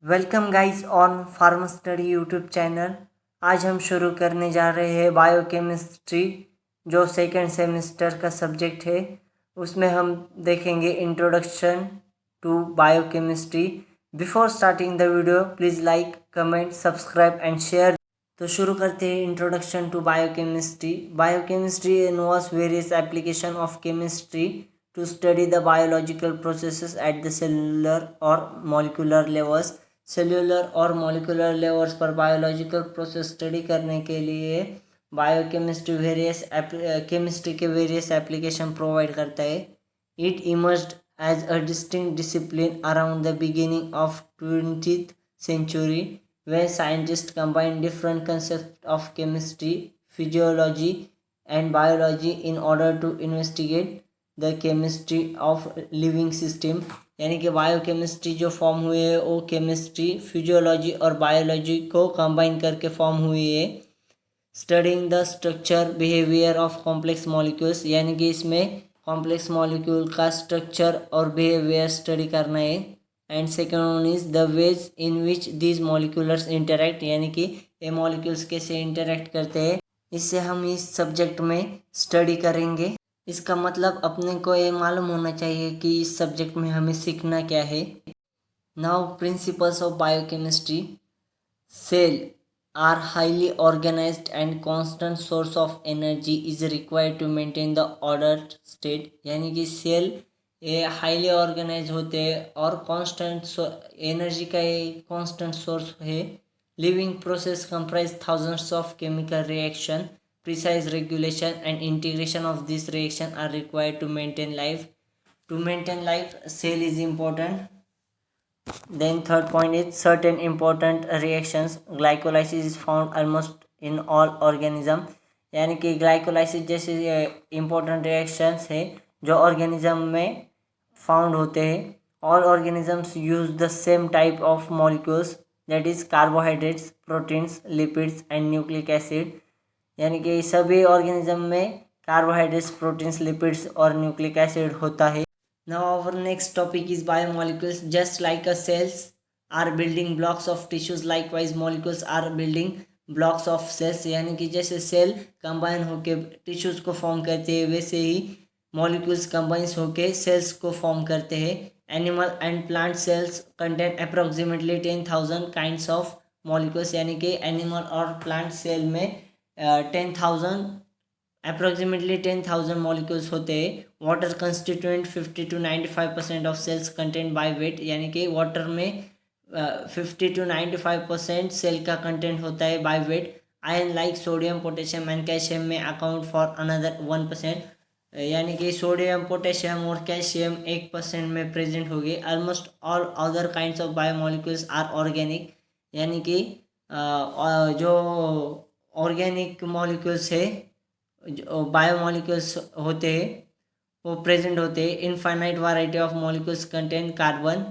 Welcome guys on pharm study YouTube channel. आज हम शुरू करने जा रहे हैं बायोकेमिस्ट्री, जो सेकेंड सेमेस्टर का सब्जेक्ट है। उसमें हम देखेंगे introduction to biochemistry. Before starting the video please like, comment, subscribe and share. तो शुरू करते हैं introduction to biochemistry. Biochemistry involves various application of chemistry to study the biological processes at the cellular or molecular levels। Cellular और molecular levels पर biological process study करने के लिए biochemistry chemistry के वेरियस एप्लीकेशन प्रोवाइड करता है। It emerged as a distinct discipline around the beginning of 20th century where scientists combine different concepts of chemistry, physiology and biology in order to investigate the chemistry of living system. यानी कि biochemistry जो form हुए है वो chemistry, physiology और biology को combine करके form हुई है। Studying the structure behaviour of complex molecules, यानी कि इसमें कॉम्प्लेक्स मॉलिक्यूल का स्ट्रक्चर और बिहेवियर स्टडी करना है। And second one is the ways in which these molecules interact, यानी कि ये मॉलिक्यूल्स कैसे इंटरेक्ट करते हैं, इससे हम इस सब्जेक्ट में स्टडी करेंगे। इसका मतलब अपने को ये मालूम होना चाहिए कि इस सब्जेक्ट में हमें सीखना क्या है। Now principles of biochemistry. Cell are highly organised and constant source of energy is required to maintain the order state, यानी कि सेल ये हाईली ऑर्गेनाइज होते हैं और कांस्टेंट एनर्जी का ये कांस्टेंट सोर्स है। Living process comprise thousands of chemical reaction. Precise regulation and integration of this reaction are required to maintain life. To maintain life, cell is important. Then third point is certain important reactions. Glycolysis is found almost in all organism, यानी कि glycolysis जैसे important reactions है जो organism में found होते हैं। All organisms use the same type of molecules, that is carbohydrates, proteins, lipids and nucleic acid। यानी कि सभी ऑर्गेनिज्म में कार्बोहाइड्रेट्स, प्रोटीन्स, लिपिड्स और न्यूक्लिक एसिड होता है। Now our next topic is biomolecules. Just like a cells are building blocks of tissues, likewise molecules are building blocks of cells, यानी कि जैसे सेल कंबाइन होके टिश्यूज को form करते हैं वैसे ही मॉलिक्यूल्स कंबाइंस होके सेल्स को फॉर्म करते हैं। Animal and plant cells contain approximately 10,000 kinds of molecules, यानी कि एनिमल और प्लांट सेल में 10,000 अप्रोक्सीमेटली 10,000 मॉलिक्यूल्स होते हैं। Water constituent 50 to 95% of cells content by weight, यानी कि वाटर में 50 to 95% सेल का कंटेंट होता है by weight. Iron like sodium, potassium and calcium में अकाउंट फॉर अनदर 1%, यानी कि सोडियम, पोटेशियम और कैल्शियम 1% में प्रेजेंट होगी। Almost all other kinds of biomolecules are organic, यानी कि जो ऑर्गेनिक मॉलिक्यूल्स है, जो बायोमोलिक्यूल्स होते हैं वो प्रेजेंट होते हैं। Infinite variety of molecules contain carbon,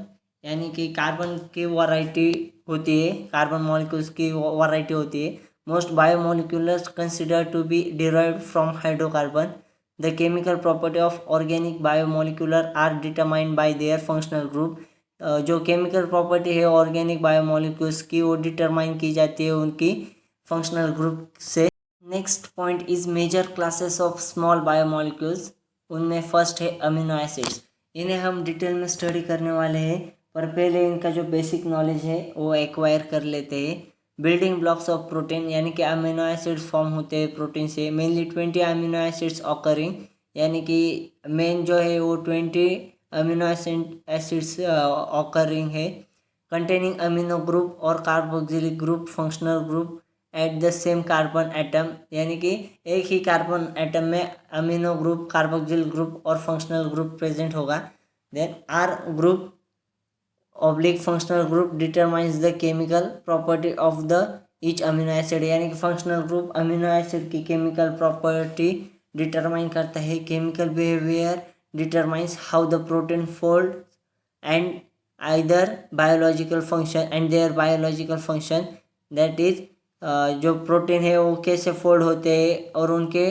यानी कि कार्बन की वैरायटी होती है, कार्बन मॉलिक्यूल्स की वैरायटी होती है। Most biomolecules consider to be derived from hydrocarbon. The chemical property of organic biomolecular are determined by their functional group. जो chemical property है ऑर्गेनिक बायोमोलिक्यूल्स की वो डिटरमाइन की जाती है उनकी फंक्शनल ग्रुप से। Next point is major classes of small biomolecules. उनमें फर्स्ट है अमीनो एसिड्स। इन्हें हम डिटेल में स्टडी करने वाले हैं, पर पहले इनका जो बेसिक नॉलेज है वो एक्वायर कर लेते हैं। बिल्डिंग ब्लॉक्स ऑफ प्रोटीन, यानी कि अमीनो एसिड्स फॉर्म होते हैं प्रोटीन से। मेनली 20 अमीनो एसिड्स ऑकरिंग, यानी कि मेन जो है वो 20 अमीनो एसिड्स ऑकरिंग है। कंटेनिंग अमीनो ग्रुप और carboxylic group, functional group at the same carbon atom, यानी कि एक ही कार्बन एटम में अमीनो ग्रुप, कार्बोक्सिल ग्रुप और फंक्शनल ग्रुप प्रेजेंट होगा। Then R group oblique functional group determines the chemical property of the each amino acid, यानी कि functional group amino acid की केमिकल प्रॉपर्टी डिटरमाइन करता है। Chemical behaviour determines how the protein fold and either biological function and their biological function, that is जो protein है वो कैसे fold होते हैं और उनके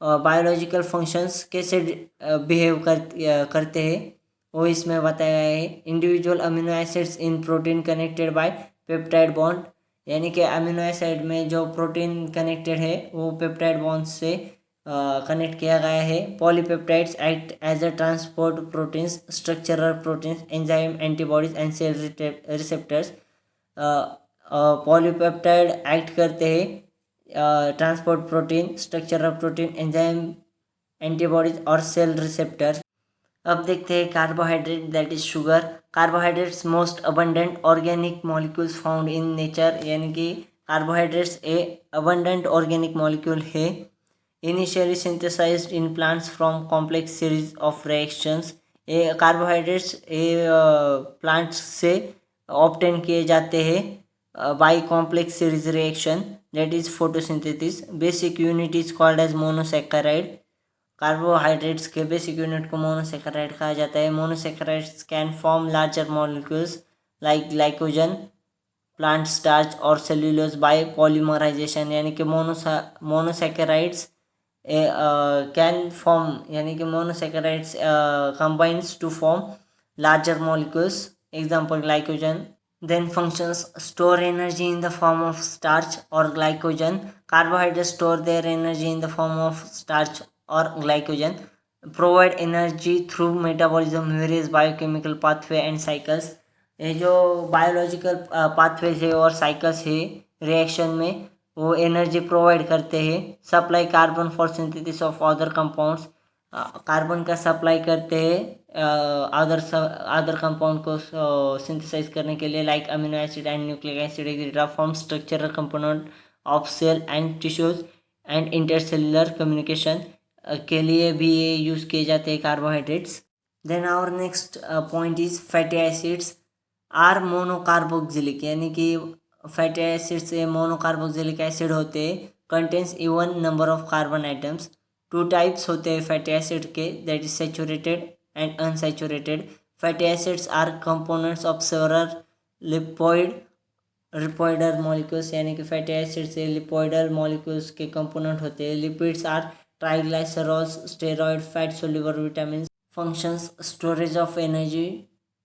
बायोलॉजिकल फंक्शंस कैसे बिहेव करते हैं वो इसमें बताया गया है। Individual amino acids in protein connected by peptide bond, यानी कि अमीनो एसिड में जो प्रोटीन कनेक्टेड है वो पेप्टाइड बॉन्ड से कनेक्ट किया गया है। Polypeptides act as a transport proteins, structural proteins, enzyme, antibodies and cell receptors. Polypeptide act करते हैं transport protein, structural protein, enzyme, antibodies और सेल रिसेप्टर। अब देखते हैं carbohydrate, that is sugar. Carbohydrates most abundant organic molecules found in nature, यानी कि carbohydrates a abundant organic molecule है। Initially synthesised in plants from complex series of reactions. ये carbohydrates plants से obtain किए जाते हैं bye complex series reaction, that is photosynthesis. Basic unit is called as monosaccharide. Carbohydrates के basic unit को monosaccharide कहा जाता है। Monosaccharides can form larger molecules like glycogen, plant starch और सेल्यूलोज बाय पॉलीमराइजेशन, यानी कि मोनोसेक्राइड्स कैन फॉर्म, यानी कि monosaccharides combines to form larger molecules, example glycogen. Then functions: store energy in the form of starch or glycogen. Carbohydrates store their energy in the form of starch or glycogen. Provide energy through metabolism, various biochemical pathway and cycles. ये जो biological pathways है और cycles है reaction में, वो energy provide करते हैं। Supply carbon for synthesis of other compounds, carbon का सप्लाई करते हैं अदर कंपाउंड को सिंथेसाइज करने के लिए, like amino acid and nucleic acid etcetera, form structural component of cell and tissues and intercellular communication के लिए भी ये यूज़ किए जाते हैं carbohydrates. Then our next point is fatty acids are monocarboxylic, यानी कि फैटी एसिड्स मोनोकार्बोक्सिलिक एसिड होते हैं। Contains even number of carbon atoms. Two types होते हैं फैटी एसिड के, that is saturated and unsaturated. Fatty acids are components of several lipoidal molecules, यानी कि fatty acid से लिपोइडल मॉलिक्यूल्स के कंपोनेंट होते हैं। Lipids are triglycerols, steroid, fat soluble vitamin. Functions: storage of energy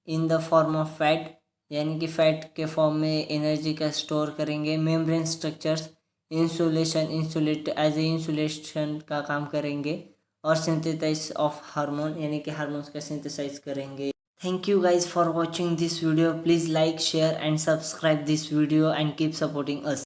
in the form of fat, यानी कि fat के form में एनर्जी का स्टोर करेंगे। Membrane structures: insulate as a insulation का काम करेंगे। और सिंथेसाइज ऑफ हार्मोन, यानी कि हार्मोन्स का सिंथेसाइज करेंगे। Thank you guys for watching this video. Please like, share and subscribe this video and keep supporting us.